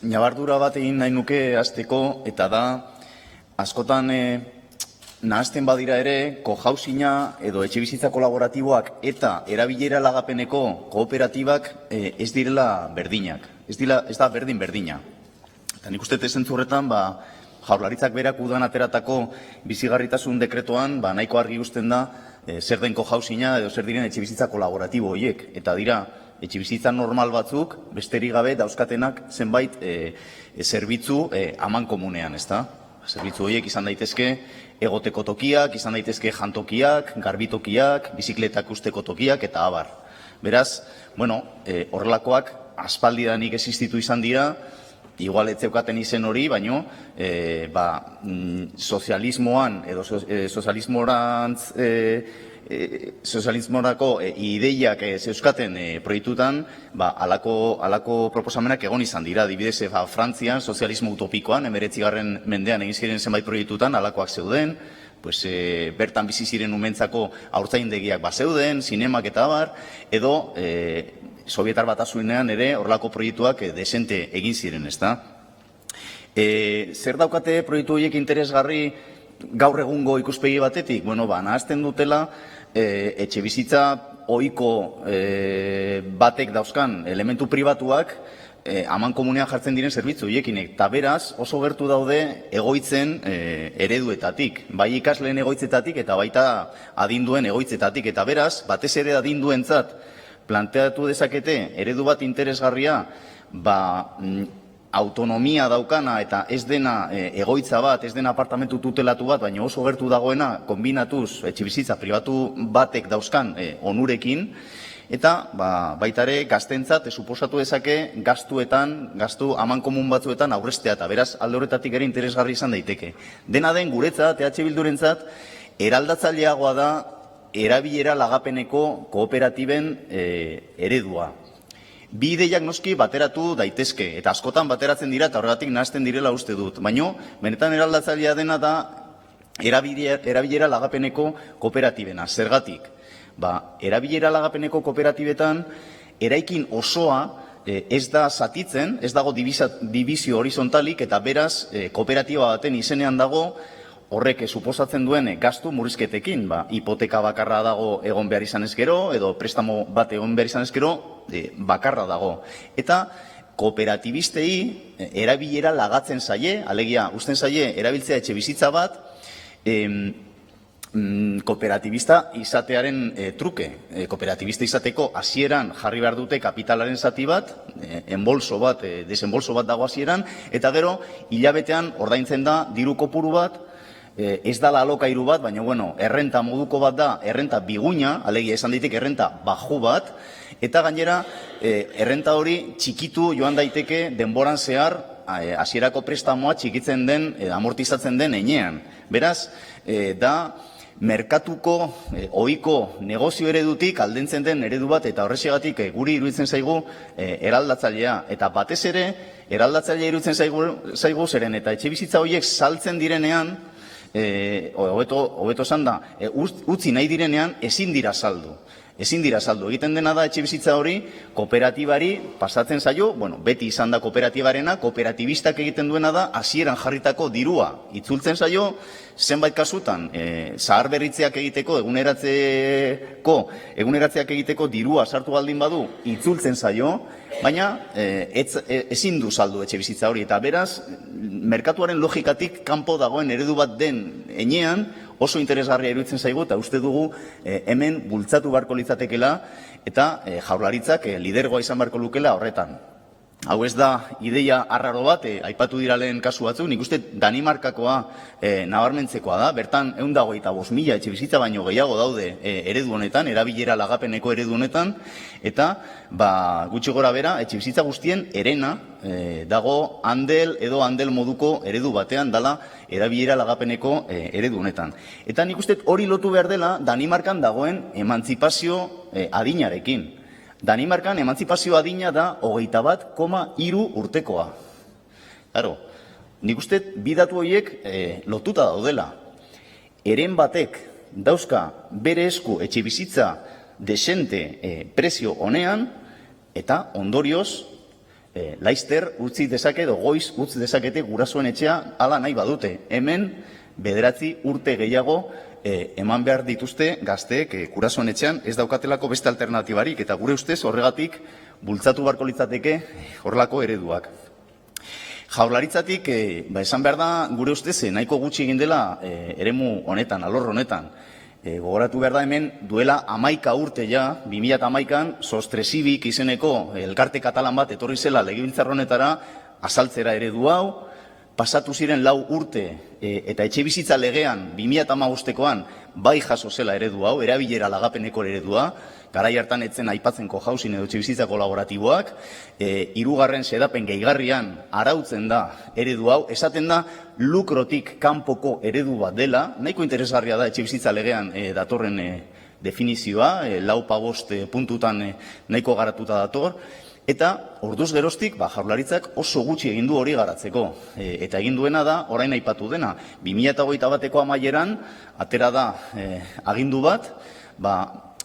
Ñabardura bat egin nahi nuke hasteko, eta da, askotan nahazten badira ere, kohausina edo etxebizitza kolaboratiboak eta erabilera lagapeneko kooperatibak ez direla berdinak. Ez da berdina. Eta nik uste zentzu horretan, Jaurlaritzak berak udan ateratako bizigarritasun dekretoan, nahiko argi uzten da, zer den kohausina edo zer diren etxebizitza kolaboratibo horiek. Eta dira, etxebizitza normal batzuk, besterik gabe dauzkatenak zenbait zerbitzu amankomunean, ezta? Zerbitzu horiek izan daitezke egoteko tokiak, izan daitezke jantokiak, garbitokiak, bizikletak usteko tokiak eta abar. Beraz, horrelakoak aspaldidanik existitu izan dira, igual ez zeukaten izen hori, baino sozialismoan edo sozialismorako ideiak zeuskaten proiektutan, alako proposamenak egon izan dira. Adibidez, Frantzian, sozialismo utopikoan, 19. mendean egin ziren zenbait proiektutan, alakoak zeuden, bertan bizi ziren umentzako haurtzaindegiak zeuden, zinemak eta abar, edo Sovietar Batasunean ere horrelako proiektuak desente egin ziren, ezta? Zer daukate proiektu horiek interesgarri gaur egungo ikuspegi batetik? Nahazten dutela etxebizitza ohiko batek dauzkan elementu pribatuak amankomunean jartzen diren zerbitzu horiekin, eta beraz oso gertu daude egoitzen ereduetatik, bai ikasleen egoitzetatik eta baita adinduen egoitzetatik, eta beraz, batez ere adinduentzat planteatu dezakete eredu bat interesgarria, autonomia daukana eta ez dena egoitza bat, ez dena apartamentu tutelatu bat, baina oso gertu dagoena kombinatuz etxebizitza pribatu batek dauzkan onurekin, eta baita ere gaztentzat suposatu dezake gastu amankomun batzuetan aurrestea, eta beraz alde horretatik ere interesgarri izan daiteke. Dena den guretzat, EH Bildurentzat, eraldatzaileagoa da erabilera lagapeneko kooperatiben eredua. Bi ideiak noski bateratu daitezke, eta askotan bateratzen dira eta horregatik nahazten direla uste dut. Baina, benetan eraldatzailea dena da erabilera lagapeneko kooperatibena. Zergatik? Erabilera lagapeneko kooperatibetan eraikin osoa ez da zatitzen, ez dago dibizio horizontalik, eta beraz kooperatiba baten izenean dago horrek suposatzen duen gastu murrizketekin, hipoteka bakarra dago egon behar izan ezkero, edo prestamo bat egon behar izan ezkero, bakarra dago. Eta kooperatibistei erabilera lagatzen zaie, alegia, usten zaie erabiltzea etxebizitza bat, kooperatibista izatearen truke. Kooperatibista izateko hasieran jarri behar dute kapitalaren zati bat, desenbolso bat dago hasieran, eta gero hilabetean ordaintzen da diru kopuru bat, ez dala alokairu bat, baina errenta moduko bat da, errenta biguina, alegia esan ditik errenta baju bat, eta gainera errenta hori txikitu joan daiteke denboran zehar hasierako prestamoa txikitzen den, amortizatzen den heinean. Beraz, da merkatuko ohiko negozio eredutik aldentzen den eredu bat, eta horrexegatik guri iruditzen zaigu eraldatzailea. Eta batez ere, eraldatzailea iruditzen zaigu zeren, eta etxebizitza horiek saltzen direnean, hobeto esan da, utzi nahi direnean ezin dira saldu. Egiten dena da etxebizitza hori kooperatibari pasatzen zaio, beti izan da kooperatibarena, kooperatibistak egiten duena da hasieran jarritako dirua itzultzen zaio, zenbait kasutan zaharberritzeak egiteko, eguneratzeak egiteko dirua sartu baldin badu itzultzen zaio, baina ezin du saldu etxebizitza hori, eta beraz merkatuaren logikatik kanpo dagoen eredu bat den heinean oso interesgarria iruditzen zaigu, eta uste dugu hemen bultzatu beharko litzatekela eta Jaurlaritzak lidergoa izan beharko lukela horretan. Hau ez da ideia arraro bat, aipatu dira lehen kasu batzuk, nik uste Danimarkakoa nabarmentzekoa da, bertan 125.000 etxebizitza baino gehiago daude eredu honetan, erabilera lagapeneko eredu honetan, eta gutxi gora bera, etxebizitza guztien erena dago handel edo handel moduko eredu batean dala erabilera lagapeneko eredu honetan. Eta nik uste hori lotu behar dela Danimarkan dagoen emantzipazio adinarekin. Danimarkan emantzipazio adina da 21,3 urtekoa. Nik uste bidatu horiek lotuta daudela. Eren batek dauzka bere esku etxebizitza desente prezio honean, eta ondorioz Laister utzi dezake edo goiz utz dezakete gurasoen etxea hala nahi badute. Hemen 9 urte gehiago eman behar dituzte gazteek gurasoen etxean ez daukatelako beste alternatibarik, eta gure ustez horregatik bultzatu beharko litzateke horrelako ereduak. Jaurlaritzatik esan behar da gure ustez nahiko gutxi egin dela eremu honetan, alor honetan. Gogoratu behar da hemen duela 11 urte ja, 2011an, Sostresibik izeneko elkarte katalan bat etorri zela legebiltzar honetara azaltzera eredu hau, pasatu ziren 4 urte eta etxebizitza legean 2015koan bai jaso zela eredu hau, erabilera lagapeneko eredua, garai hartan etzen aipatzenko housing edo etxebizitza kolaboratiboak, 3. xedapen gehigarrian arautzen da eredu hau, esaten da lukrotik kanpoko eredu bat dela, nahiko interesgarria da etxebizitza legean datorren definizioa, 4-5 puntutan nahiko garatuta dator, eta orduz geroztik jaurlaritzak oso gutxi egin du hori garatzeko. Eta egin duena da, orain aipatu dena, 2021ko amaieran, atera da agindu bat,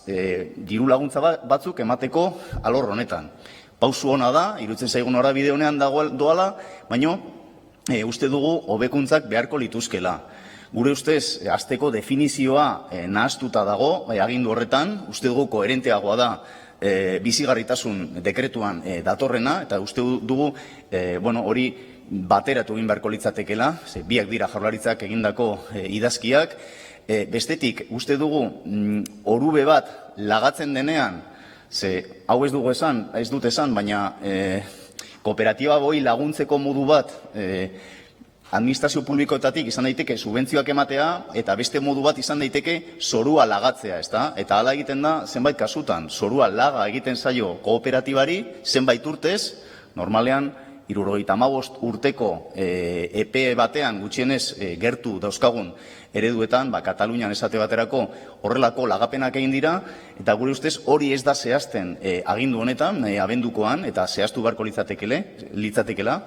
diru laguntza batzuk emateko alor honetan. Pausu ona da, iruditzen zaigun norabide honean doala, baino uste dugu hobekuntzak beharko lituzkela. Gure ustez, hasteko definizioa nahastuta dago, agindu horretan, uste dugu koherenteagoa da bizigarritasun dekretuan datorrena, eta uste dugu hori bateratu egin beharko litzatekela, biak dira jaurlaritzak egindako idazkiak. Bestetik, uste dugu orube bat lagatzen denean, hau ez dut esan, baina kooperatiba boi laguntzeko modu bat administrazio publikoetatik izan daiteke subentzioak ematea, eta beste modu bat izan daiteke zorua lagatzea, ezta? Eta hala egiten da, zenbait kasutan, zorua laga egiten zaio kooperatibari, zenbait urtez, normalean, 75 urteko epe batean gutxienez gertu dauzkagun ereduetan, Katalunian esate baterako horrelako lagapenak egin dira, eta gure ustez hori ez da zehazten agindu honetan, abendukoan, eta zehaztu beharko litzatekela.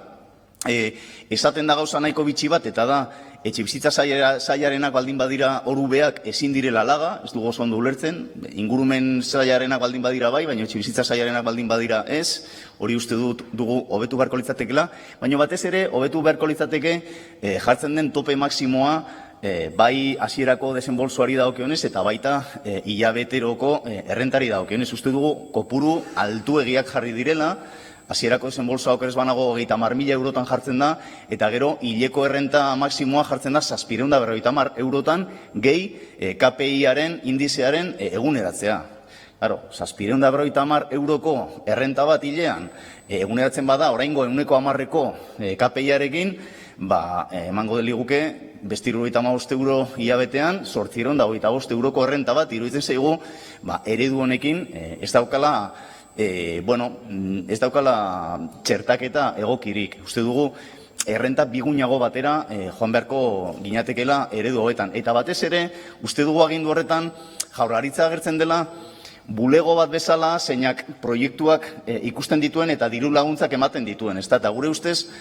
Esaten da gauza nahiko bitxi bat, eta da, etxebizitza sailarenak baldin badira orubeak ezin direla laga, ez dugu oso ondo ulertzen, ingurumen sailarenak baldin badira bai, baina etxebizitza sailarenak baldin badira ez, hori uste dugu hobetu beharko litzatekela, baina batez ere hobetu beharko litzateke jartzen den tope maksimoa bai hasierako desenbolsoari dagokionez eta baita hilabeteroko errentari dagokionez. Uste dugu kopuru altuegiak jarri direla, hasierako desenbolsoa okerez banago 30.000 eurotan jartzen da, eta gero hileko errenta maksimoa jartzen da 750 eurotan gehi KPI-aren indizearen eguneratzea. Claro, 750 euroko errenta bat hilean eguneratzen bada, oraingo 110ko KPI-arekin, emango deliguke beste 75 euro hilabetean 825 euroko errenta bat, iruditzen zaigu eredu honekin ez daukala ez daukala txertaketa egokirik. Uste dugu errenta bigunago batera joan beharko ginatekela eredu hoetan. Eta batez ere, uste dugu agindu horretan jaurlaritza agertzen dela bulego bat bezala zeinak proiektuak ikusten dituen eta diru laguntzak ematen dituen. Eta gure ustez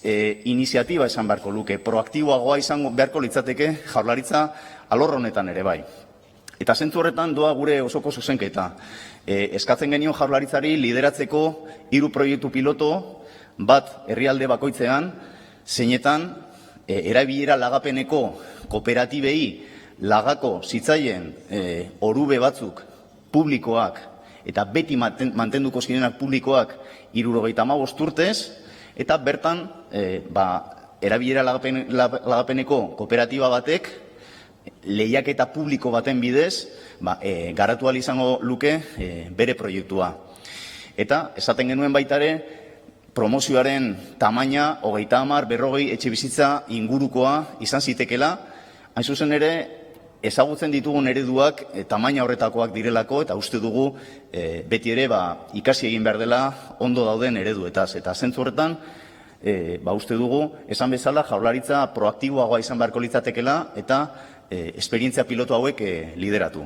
iniziatiba esan beharko luke, proaktiboagoa izango beharko litzateke jaurlaritza alor honetan ere bai. Eta zentzu horretan doa gure osoko zuzenketa. Eskatzen genion jaurlaritzari lideratzeko 3 proiektu piloto bat herrialde bakoitzean, zeinetan erabilera lagapeneko kooperatibei lagako zitzaien orube batzuk publikoak eta beti mantenduko zirenak publikoak 75 urtez, eta bertan erabilera lagapeneko kooperatiba batek lehiaketa publiko baten bidez garatu ahal izango luke bere proiektua. Eta esaten genuen baitare promozioaren tamaina 30-40 etxebizitza ingurukoa izan zitekela, hain zuzen ere ezagutzen ditugun ereduak tamaina horretakoak direlako, eta uste dugu beti ere ikasi egin behar dela ondo dauden ereduetaz. Eta zentzu horretan uste dugu esan bezala jaurlaritza proaktiboagoa izan beharko litzatekela eta esperientzia pilotu hauek lideratu.